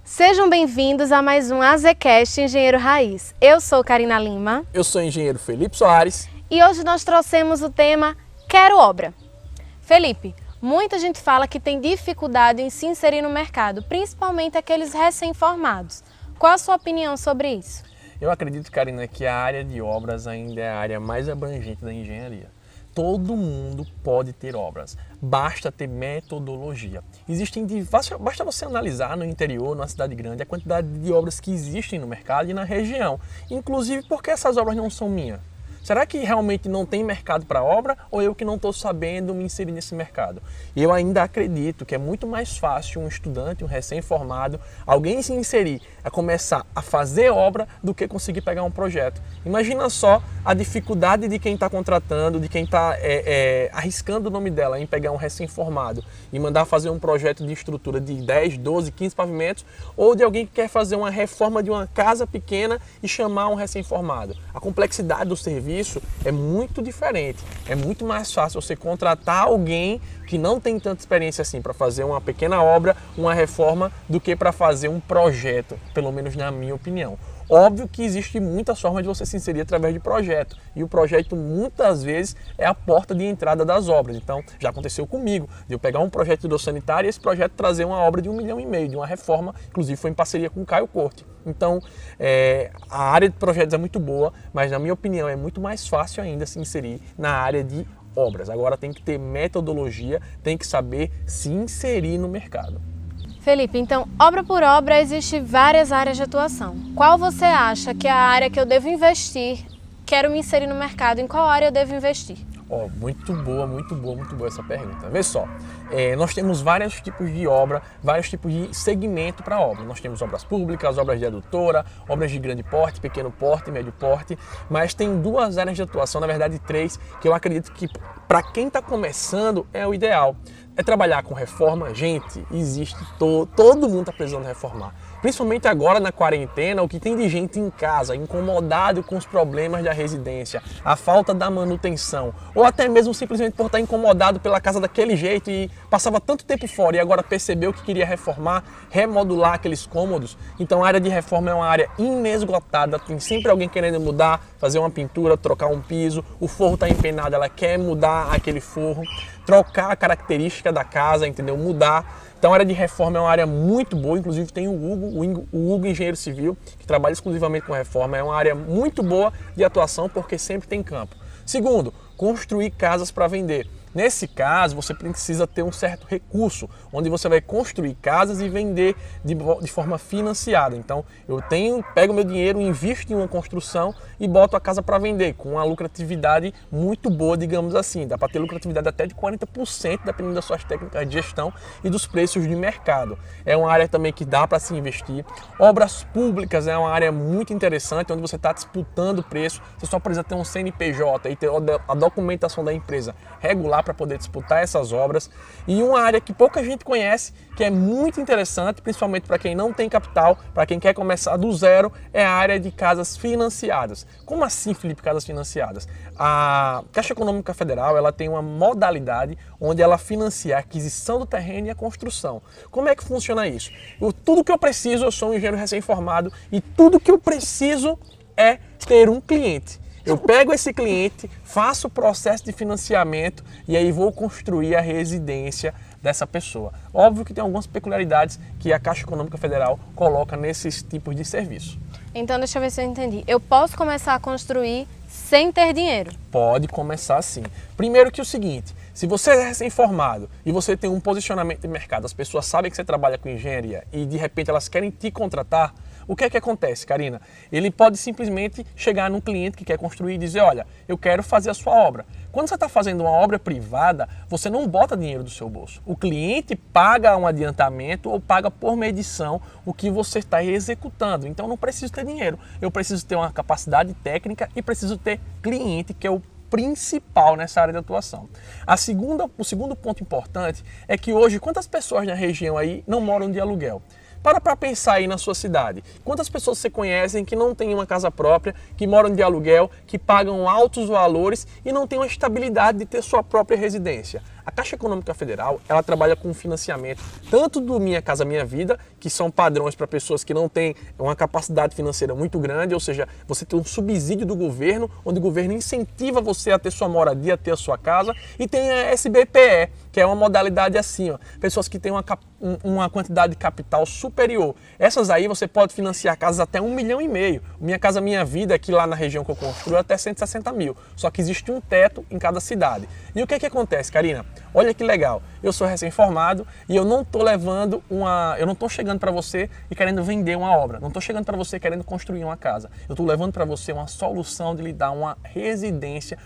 Sejam bem-vindos a mais um AZCast Engenheiro Raiz. Eu sou Karina Lima. Eu sou o engenheiro Felipe Soares. E hoje nós trouxemos o tema Quero Obra. Felipe, muita gente fala que tem dificuldade em se inserir no mercado, principalmente aqueles recém-formados. Qual a sua opinião sobre isso? Eu acredito, Karina, que a área de obras ainda é a área mais abrangente da engenharia. Todo mundo pode ter obras, basta ter metodologia. Basta você analisar no interior, numa cidade grande, a quantidade de obras que existem no mercado e na região. Inclusive, porque essas obras não são minhas? Será que realmente não tem mercado para obra ou eu que não estou sabendo me inserir nesse mercado? Eu ainda acredito que é muito mais fácil um estudante, um recém-formado, alguém se inserir, a começar a fazer obra do que conseguir pegar um projeto. Imagina só a dificuldade de quem está contratando, de quem está arriscando o nome dela em pegar um recém-formado e mandar fazer um projeto de estrutura de 10, 12, 15 pavimentos, ou de alguém que quer fazer uma reforma de uma casa pequena e chamar um recém-formado. A complexidade do serviço é muito diferente. É muito mais fácil você contratar alguém que não tem tanta experiência assim para fazer uma pequena obra, uma reforma, do que para fazer um projeto, pelo menos na minha opinião. Óbvio que existe muitas formas de você se inserir através de projeto, e o projeto muitas vezes é a porta de entrada das obras. Então já aconteceu comigo, de eu pegar um projeto de hidrossanitário e esse projeto trazer uma obra de 1,5 milhão, de uma reforma, inclusive foi em parceria com o Caio Corte. Então a área de projetos é muito boa, mas na minha opinião é muito mais fácil ainda se inserir na área de obras. Agora tem que ter metodologia, tem que saber se inserir no mercado. Felipe, então, obra por obra, existe várias áreas de atuação. Qual você acha que é a área que eu devo investir? Quero me inserir no mercado, em qual área eu devo investir? Muito boa essa pergunta. Vê só, nós temos vários tipos de obra, vários tipos de segmento para obra. Nós temos obras públicas, obras de adutora, obras de grande porte, pequeno porte, médio porte, mas tem duas áreas de atuação, na verdade 3, que eu acredito que para quem está começando é o ideal. É trabalhar com reforma. Gente, existe, todo mundo está precisando reformar. Principalmente agora na quarentena, o que tem de gente em casa, incomodado com os problemas da residência, a falta da manutenção, ou até mesmo simplesmente por estar incomodado pela casa daquele jeito e passava tanto tempo fora e agora percebeu que queria reformar, remodular aqueles cômodos. Então a área de reforma é uma área inesgotada, tem sempre alguém querendo mudar, fazer uma pintura, trocar um piso, o forro está empenado, ela quer mudar aquele forro, trocar a característica da casa, entendeu? Mudar. Então a área de reforma é uma área muito boa, inclusive tem o Hugo Engenheiro Civil, que trabalha exclusivamente com reforma, é uma área muito boa de atuação porque sempre tem campo. Segundo, construir casas para vender. Nesse caso, você precisa ter um certo recurso, onde você vai construir casas e vender de forma financiada. Então, pego meu dinheiro, invisto em uma construção e boto a casa para vender, com uma lucratividade muito boa, digamos assim. Dá para ter lucratividade até de 40%, dependendo das suas técnicas de gestão e dos preços de mercado. É uma área também que dá para se investir. Obras públicas é uma área muito interessante, onde você está disputando preço. Você só precisa ter um CNPJ e ter a documentação da empresa regular para poder disputar essas obras. E uma área que pouca gente conhece, que é muito interessante, principalmente para quem não tem capital, para quem quer começar do zero, é a área de casas financiadas. Como assim, Felipe, casas financiadas? A Caixa Econômica Federal, ela tem uma modalidade onde ela financia a aquisição do terreno e a construção. Como é que funciona isso? Tudo que eu preciso, eu sou um engenheiro recém-formado, e tudo que eu preciso é ter um cliente. Eu pego esse cliente, faço o processo de financiamento e aí vou construir a residência dessa pessoa. Óbvio que tem algumas peculiaridades que a Caixa Econômica Federal coloca nesses tipos de serviço. Então, deixa eu ver se eu entendi. Eu posso começar a construir sem ter dinheiro? Pode começar sim. Primeiro que o seguinte, se você é recém-formado e você tem um posicionamento de mercado, as pessoas sabem que você trabalha com engenharia e de repente elas querem te contratar, o que é que acontece, Karina? Ele pode simplesmente chegar num cliente que quer construir e dizer, olha, eu quero fazer a sua obra. Quando você está fazendo uma obra privada, você não bota dinheiro do seu bolso. O cliente paga um adiantamento ou paga por medição o que você está executando. Então não preciso ter dinheiro. Eu preciso ter uma capacidade técnica e preciso ter cliente, que é o principal nessa área de atuação. O segundo ponto importante é que hoje, quantas pessoas na região aí não moram de aluguel? Para pensar aí na sua cidade. Quantas pessoas você conhecem que não têm uma casa própria, que moram de aluguel, que pagam altos valores e não têm uma estabilidade de ter sua própria residência? A Caixa Econômica Federal, ela trabalha com financiamento tanto do Minha Casa Minha Vida, que são padrões para pessoas que não têm uma capacidade financeira muito grande, ou seja, você tem um subsídio do governo, onde o governo incentiva você a ter sua moradia, a ter a sua casa, e tem a SBPE, que é uma modalidade assim, ó, pessoas que têm uma quantidade de capital superior. Essas aí você pode financiar casas até 1,5 milhão. Minha Casa Minha Vida, aqui lá na região que eu construo, é até 160 mil. Só que existe um teto em cada cidade. E o que é que acontece, Karina? Olha que legal. Eu sou recém-formado e eu não estou chegando para você e querendo vender uma obra. Não estou chegando para você querendo construir uma casa. Eu estou levando para você uma solução de lhe dar uma residência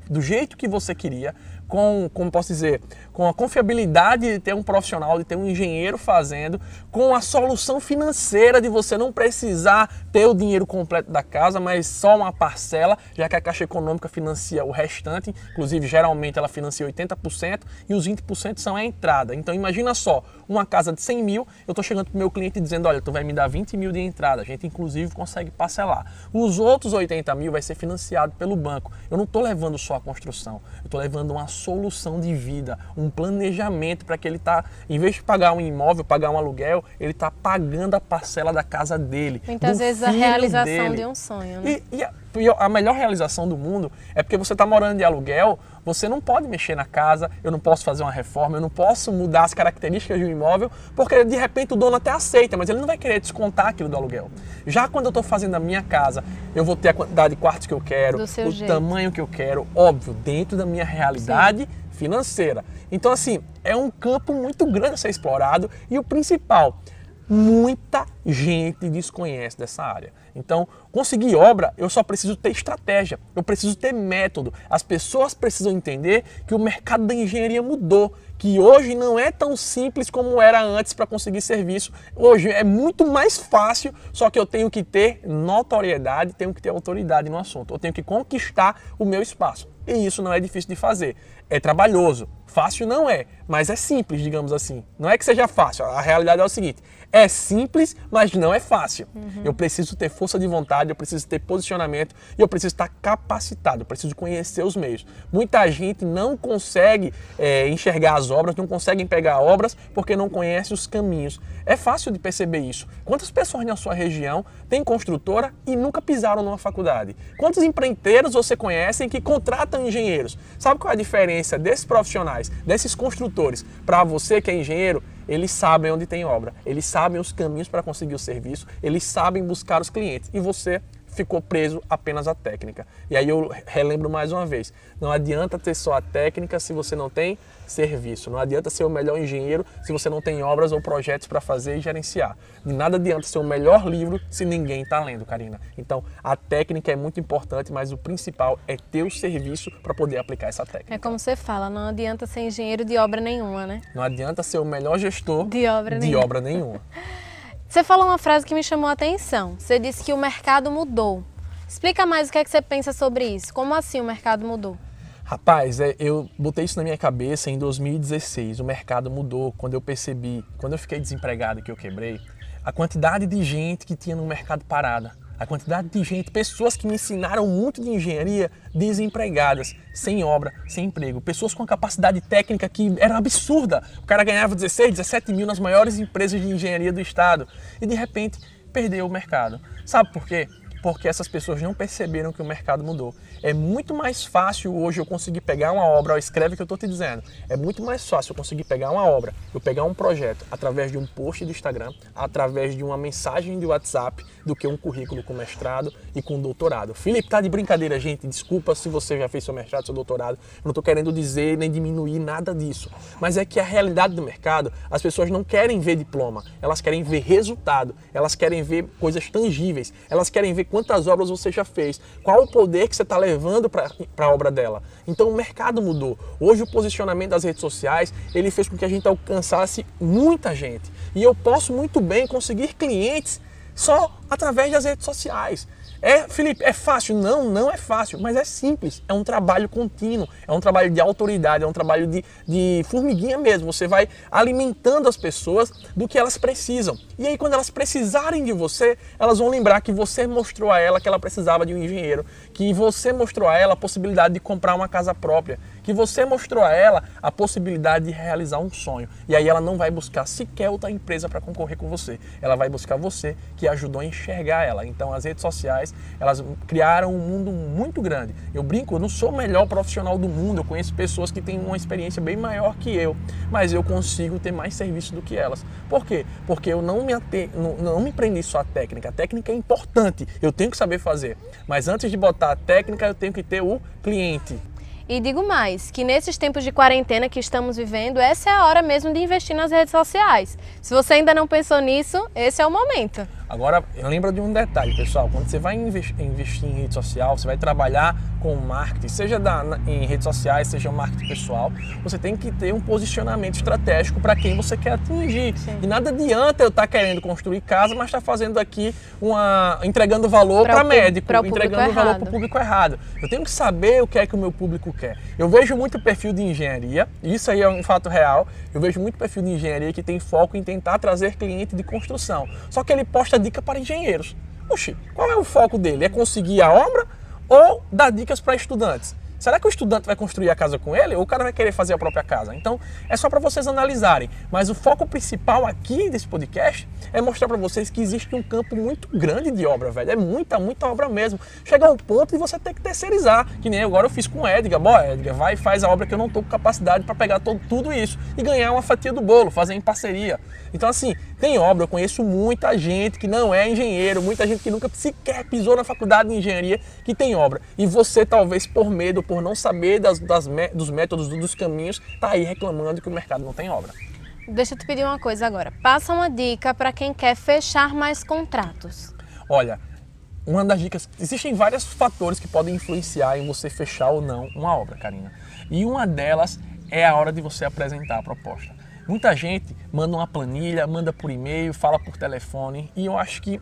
do jeito que você queria, como posso dizer, com a confiabilidade de ter um profissional, de ter um engenheiro fazendo, com a solução financeira de você não precisar ter o dinheiro completo da casa, mas só uma parcela, já que a Caixa Econômica financia o restante, inclusive geralmente ela financia 80% e os 20% são a entrada. Então imagina só, uma casa de 100 mil, eu estou chegando para o meu cliente dizendo, olha, tu vai me dar 20 mil de entrada, a gente inclusive consegue parcelar. Os outros 80 mil vai ser financiado pelo banco. Eu não estou levando só a construção, eu estou levando uma solução de vida, um planejamento para que ele em vez de pagar um imóvel, pagar um aluguel, ele está pagando a parcela da casa dele. Muitas vezes a realização de um sonho, né? E a melhor realização do mundo é porque você está morando de aluguel, você não pode mexer na casa, eu não posso fazer uma reforma, eu não posso mudar as características de um imóvel, porque de repente o dono até aceita, mas ele não vai querer descontar aquilo do aluguel. Já quando eu estou fazendo a minha casa, eu vou ter a quantidade de quartos que eu quero, o tamanho que eu quero, óbvio, dentro da minha realidade financeira. Então assim, é um campo muito grande a ser explorado e o principal, muita gente desconhece dessa área. Então, conseguir obra, eu só preciso ter estratégia, eu preciso ter método. As pessoas precisam entender que o mercado da engenharia mudou, que hoje não é tão simples como era antes para conseguir serviço. Hoje é muito mais fácil, só que eu tenho que ter notoriedade, tenho que ter autoridade no assunto. Eu tenho que conquistar o meu espaço. E isso não é difícil de fazer. É trabalhoso. Fácil não é, mas é simples, digamos assim. Não é que seja fácil. A realidade é o seguinte, é simples, mas não é fácil. Eu preciso ter força de vontade, eu preciso ter posicionamento e eu preciso estar capacitado, eu preciso conhecer os meios. Muita gente não consegue enxergar as obras, não consegue pegar obras porque não conhece os caminhos. É fácil de perceber isso. Quantas pessoas na sua região têm construtora e nunca pisaram numa faculdade? Quantos empreiteiros você conhece que contratam engenheiros? Sabe qual é a diferença desses profissionais, desses construtores, para você que é engenheiro? Eles sabem onde tem obra, eles sabem os caminhos para conseguir o serviço, eles sabem buscar os clientes e você ficou preso apenas à técnica. E aí eu relembro mais uma vez, não adianta ter só a técnica se você não tem serviço, não adianta ser o melhor engenheiro se você não tem obras ou projetos para fazer e gerenciar. De nada adianta ser o melhor livro se ninguém está lendo, Karina. Então a técnica é muito importante, mas o principal é ter o serviço para poder aplicar essa técnica. É como você fala, não adianta ser engenheiro de obra nenhuma, né? Não adianta ser o melhor gestor de obra nenhuma. Você falou uma frase que me chamou a atenção. Você disse que o mercado mudou. Explica mais o que é que você pensa sobre isso. Como assim o mercado mudou? Rapaz, eu botei isso na minha cabeça em 2016. O mercado mudou quando eu percebi, quando eu fiquei desempregado, que eu quebrei, a quantidade de gente que tinha no mercado parada. A quantidade de gente, pessoas que me ensinaram muito de engenharia, desempregadas, sem obra, sem emprego. Pessoas com capacidade técnica que era absurda. O cara ganhava 16, 17 mil nas maiores empresas de engenharia do estado e de repente perdeu o mercado. Sabe por quê? Porque essas pessoas não perceberam que o mercado mudou. É muito mais fácil hoje eu conseguir pegar uma obra, ó, escreve o que eu estou te dizendo, é muito mais fácil eu conseguir pegar uma obra, eu pegar um projeto através de um post do Instagram, através de uma mensagem de WhatsApp, do que um currículo com mestrado e com doutorado. Felipe, tá de brincadeira, gente, desculpa se você já fez seu mestrado, seu doutorado, eu não estou querendo dizer nem diminuir nada disso, mas é que a realidade do mercado, as pessoas não querem ver diploma, elas querem ver resultado, elas querem ver coisas tangíveis, elas querem ver quantas obras você já fez, qual o poder que você está levando para a obra dela. Então o mercado mudou. Hoje o posicionamento das redes sociais, ele fez com que a gente alcançasse muita gente. E eu posso muito bem conseguir clientes só através das redes sociais. Felipe, é fácil? Não, não é fácil, mas é simples. É um trabalho contínuo, é um trabalho de autoridade, é um trabalho de formiguinha mesmo. Você vai alimentando as pessoas do que elas precisam. E aí, quando elas precisarem de você, elas vão lembrar que você mostrou a ela que ela precisava de um engenheiro, que você mostrou a ela a possibilidade de comprar uma casa própria, que você mostrou a ela a possibilidade de realizar um sonho. E aí ela não vai buscar sequer outra empresa para concorrer com você. Ela vai buscar você, que ajudou a enxergar ela. Então as redes sociais, elas criaram um mundo muito grande. Eu brinco, eu não sou o melhor profissional do mundo, eu conheço pessoas que têm uma experiência bem maior que eu, mas eu consigo ter mais serviço do que elas. Por quê? Porque eu não me prendi só à técnica. A técnica é importante, eu tenho que saber fazer. Mas antes de botar a técnica, eu tenho que ter o cliente. E digo mais, que nesses tempos de quarentena que estamos vivendo, essa é a hora mesmo de investir nas redes sociais. Se você ainda não pensou nisso, esse é o momento. Agora, lembra de um detalhe, pessoal, quando você vai investir em rede social, você vai trabalhar com marketing, seja em redes sociais, seja marketing pessoal, você tem que ter um posicionamento estratégico para quem você quer atingir. Sim. E nada adianta eu estar querendo construir casa, mas estar fazendo aqui entregando valor para médico, entregando valor para o público errado. Eu tenho que saber o que é que o meu público quer. Eu vejo muito perfil de engenharia, isso aí é um fato real, eu vejo muito perfil de engenharia que tem foco em tentar trazer cliente de construção, só que ele posta dica para engenheiros. Oxi, qual é o foco dele? É conseguir a obra ou dar dicas para estudantes? Será que o estudante vai construir a casa com ele ou o cara vai querer fazer a própria casa? Então, é só para vocês analisarem. Mas o foco principal aqui desse podcast é mostrar para vocês que existe um campo muito grande de obra, velho. É muita obra mesmo. Chega ao ponto de você ter que terceirizar, que nem agora eu fiz com o Edgar. Bom, Edgar, vai e faz a obra que eu não estou com capacidade para pegar tudo isso e ganhar uma fatia do bolo, fazer em parceria. Então, assim, tem obra, eu conheço muita gente que não é engenheiro, muita gente que nunca sequer pisou na faculdade de engenharia que tem obra. E você, talvez por medo, por não saber dos métodos, dos caminhos, tá aí reclamando que o mercado não tem obra. Deixa eu te pedir uma coisa agora. Passa uma dica para quem quer fechar mais contratos. Olha, uma das dicas, existem vários fatores que podem influenciar em você fechar ou não uma obra, Karina. E uma delas é a hora de você apresentar a proposta. Muita gente manda uma planilha, manda por e-mail, fala por telefone, e eu acho que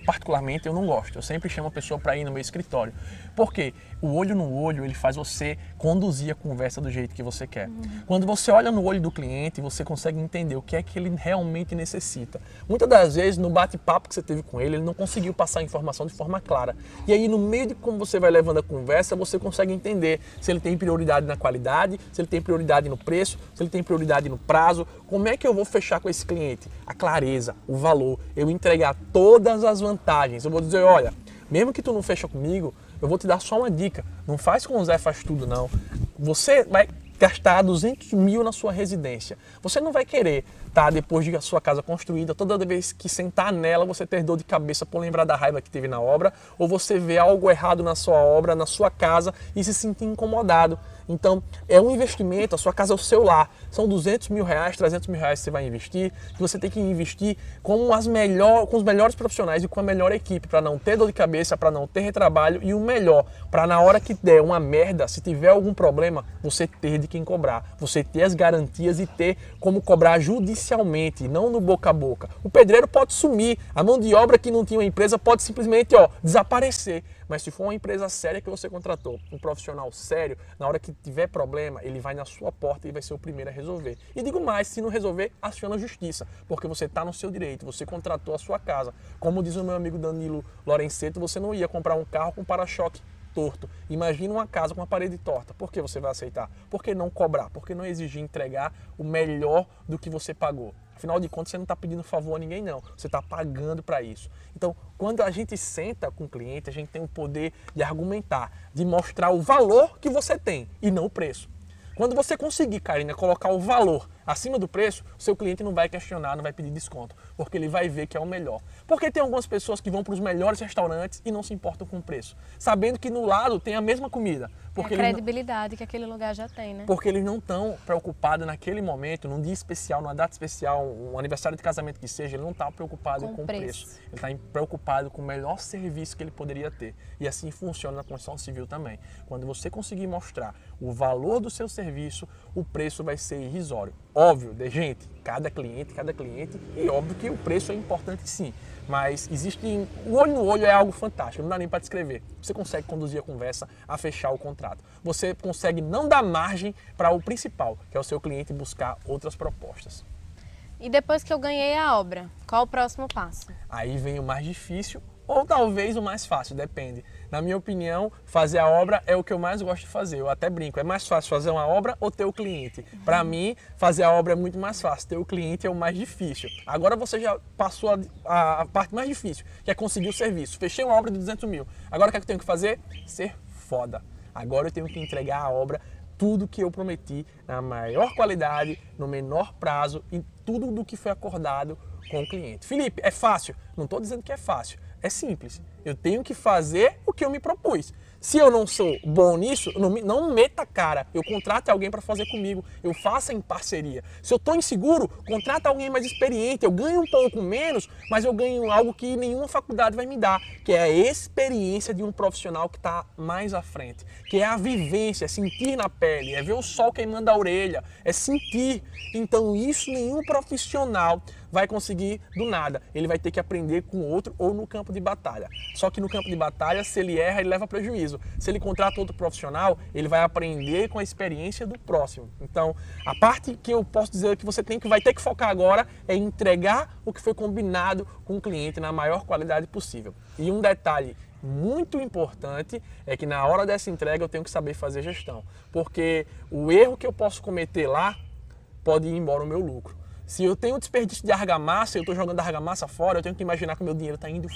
particularmente, eu não gosto. Eu sempre chamo a pessoa para ir no meu escritório. Por quê? O olho no olho, ele faz você conduzir a conversa do jeito que você quer. Quando você olha no olho do cliente, você consegue entender o que é que ele realmente necessita. Muitas das vezes, no bate-papo que você teve com ele não conseguiu passar a informação de forma clara. E aí, no meio de como você vai levando a conversa, você consegue entender se ele tem prioridade na qualidade, se ele tem prioridade no preço, se ele tem prioridade no prazo. Como é que eu vou fechar com esse cliente? A clareza, o valor, eu entregar todas as vantagens. Eu vou dizer, olha, mesmo que tu não fecha comigo, eu vou te dar só uma dica. Não faz com o Zé Faz Tudo, não. Você vai gastar 200 mil na sua residência. Você não vai querer, tá, depois de a sua casa construída, toda vez que sentar nela, você ter dor de cabeça por lembrar da raiva que teve na obra, ou você ver algo errado na sua obra, na sua casa e se sentir incomodado. Então, é um investimento, a sua casa é o seu lar. São 200 mil reais, 300 mil reais que você vai investir, que você tem que investir com os melhores profissionais e com a melhor equipe, para não ter dor de cabeça, para não ter retrabalho e o melhor, para na hora que der uma merda, se tiver algum problema, você ter de quem cobrar, você ter as garantias e ter como cobrar judicialmente, não no boca a boca. O pedreiro pode sumir, a mão de obra que não tinha uma empresa pode simplesmente desaparecer. Mas se for uma empresa séria que você contratou, um profissional sério, na hora que tiver problema, ele vai na sua porta e vai ser o primeiro a resolver. E digo mais, se não resolver, aciona a justiça, porque você está no seu direito, você contratou a sua casa. Como diz o meu amigo Danilo Lorenzeto, você não ia comprar um carro com para-choque torto. Imagina uma casa com uma parede torta. Por que você vai aceitar? Por que não cobrar? Por que não exigir entregar o melhor do que você pagou? Afinal de contas, você não está pedindo favor a ninguém, não. Você está pagando para isso. Então, quando a gente senta com o cliente, a gente tem o poder de argumentar, de mostrar o valor que você tem e não o preço. Quando você conseguir, Karina, colocar o valor acima do preço, o seu cliente não vai questionar, não vai pedir desconto, porque ele vai ver que é o melhor. Porque tem algumas pessoas que vão para os melhores restaurantes e não se importam com o preço, sabendo que no lado tem a mesma comida. Porque a credibilidade que aquele lugar já tem, né? Porque eles não estão preocupados naquele momento, num dia especial, numa data especial, um aniversário de casamento que seja, ele não está preocupado com o preço. Ele está preocupado com o melhor serviço que ele poderia ter. E assim funciona na construção civil também. Quando você conseguir mostrar o valor do seu serviço, o preço vai ser irrisório. Óbvio, gente, cada cliente, e óbvio que o preço é importante sim, mas existe, o olho no olho é algo fantástico, não dá nem para descrever. Você consegue conduzir a conversa a fechar o contrato. Você consegue não dar margem para o principal, que é o seu cliente buscar outras propostas. E depois que eu ganhei a obra, qual o próximo passo? Aí vem o mais difícil ou talvez o mais fácil, depende. Na minha opinião, fazer a obra é o que eu mais gosto de fazer. Eu até brinco, é mais fácil fazer uma obra ou ter o cliente? Para mim, fazer a obra é muito mais fácil, ter o cliente é o mais difícil. Agora você já passou a parte mais difícil, que é conseguir o serviço. Fechei uma obra de 200 mil. Agora o que é que eu tenho que fazer? Ser foda. Agora eu tenho que entregar a obra, tudo que eu prometi, na maior qualidade, no menor prazo e tudo do que foi acordado com o cliente. Felipe, é fácil? Não estou dizendo que é fácil. É simples. Eu tenho que fazer o que eu me propus. Se eu não sou bom nisso, não meta a cara. Eu contrato alguém para fazer comigo. Eu faça em parceria. Se eu estou inseguro, contrata alguém mais experiente. Eu ganho um pouco menos, mas eu ganho algo que nenhuma faculdade vai me dar, que é a experiência de um profissional que está mais à frente, que é a vivência, é sentir na pele, é ver o sol queimando a orelha, é sentir. Então isso nenhum profissional vai conseguir do nada. Ele vai ter que aprender com outro ou no campo de batalha. Só que no campo de batalha, se ele erra, ele leva prejuízo. Se ele contrata outro profissional, ele vai aprender com a experiência do próximo. Então, a parte que eu posso dizer que você vai ter que focar agora é entregar o que foi combinado com o cliente na maior qualidade possível. E um detalhe muito importante é que na hora dessa entrega eu tenho que saber fazer gestão. Porque o erro que eu posso cometer lá pode ir embora o meu lucro. Se eu tenho desperdício de argamassa, eu estou jogando a argamassa fora, eu tenho que imaginar que o meu dinheiro está indo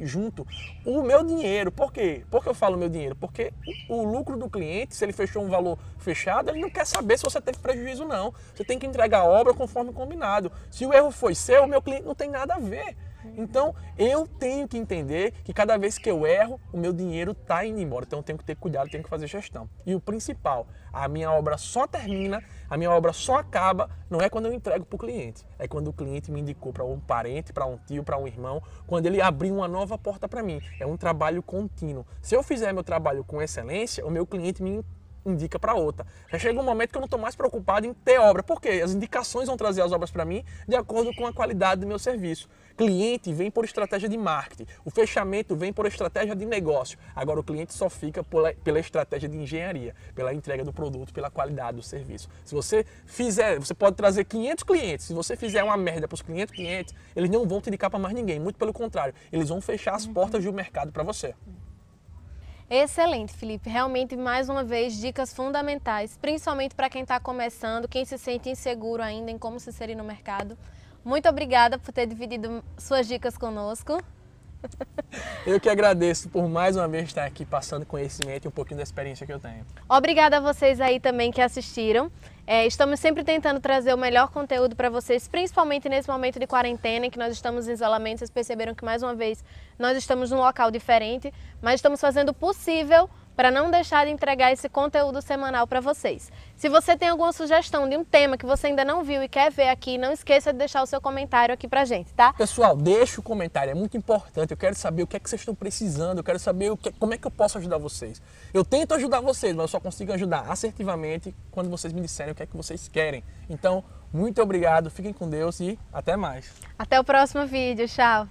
junto. O meu dinheiro, por quê? Por que eu falo meu dinheiro? Porque o lucro do cliente, se ele fechou um valor fechado, ele não quer saber se você teve prejuízo ou não. Você tem que entregar a obra conforme combinado. Se o erro foi seu, o meu cliente não tem nada a ver. Então, eu tenho que entender que cada vez que eu erro, o meu dinheiro está indo embora. Então, eu tenho que ter cuidado, tenho que fazer gestão. E o principal, a minha obra só termina, a minha obra só acaba, não é quando eu entrego para o cliente. É quando o cliente me indicou para um parente, para um tio, para um irmão, quando ele abriu uma nova porta para mim. É um trabalho contínuo. Se eu fizer meu trabalho com excelência, o meu cliente me indica para outra. Já chega um momento que eu não estou mais preocupado em ter obra. Por quê? As indicações vão trazer as obras para mim de acordo com a qualidade do meu serviço. Cliente vem por estratégia de marketing. O fechamento vem por estratégia de negócio. Agora o cliente só fica pela estratégia de engenharia, pela entrega do produto, pela qualidade do serviço. Se você fizer, você pode trazer 500 clientes. Se você fizer uma merda para os 500 clientes, eles não vão te indicar para mais ninguém. Muito pelo contrário, eles vão fechar as portas do mercado para você. Excelente, Felipe. Realmente, mais uma vez, dicas fundamentais, principalmente para quem está começando, quem se sente inseguro ainda em como se inserir no mercado. Muito obrigada por ter dividido suas dicas conosco. Eu que agradeço por mais uma vez estar aqui passando conhecimento e um pouquinho da experiência que eu tenho. Obrigada a vocês aí também que assistiram. Estamos sempre tentando trazer o melhor conteúdo para vocês, principalmente nesse momento de quarentena em que nós estamos em isolamento. Vocês perceberam que mais uma vez nós estamos num local diferente, mas estamos fazendo o possível para não deixar de entregar esse conteúdo semanal para vocês. Se você tem alguma sugestão de um tema que você ainda não viu e quer ver aqui, não esqueça de deixar o seu comentário aqui pra gente, tá? Pessoal, deixa o comentário, é muito importante. Eu quero saber o que é que vocês estão precisando, eu quero saber como é que eu posso ajudar vocês. Eu tento ajudar vocês, mas eu só consigo ajudar assertivamente quando vocês me disserem o que é que vocês querem. Então, muito obrigado, fiquem com Deus e até mais. Até o próximo vídeo, tchau!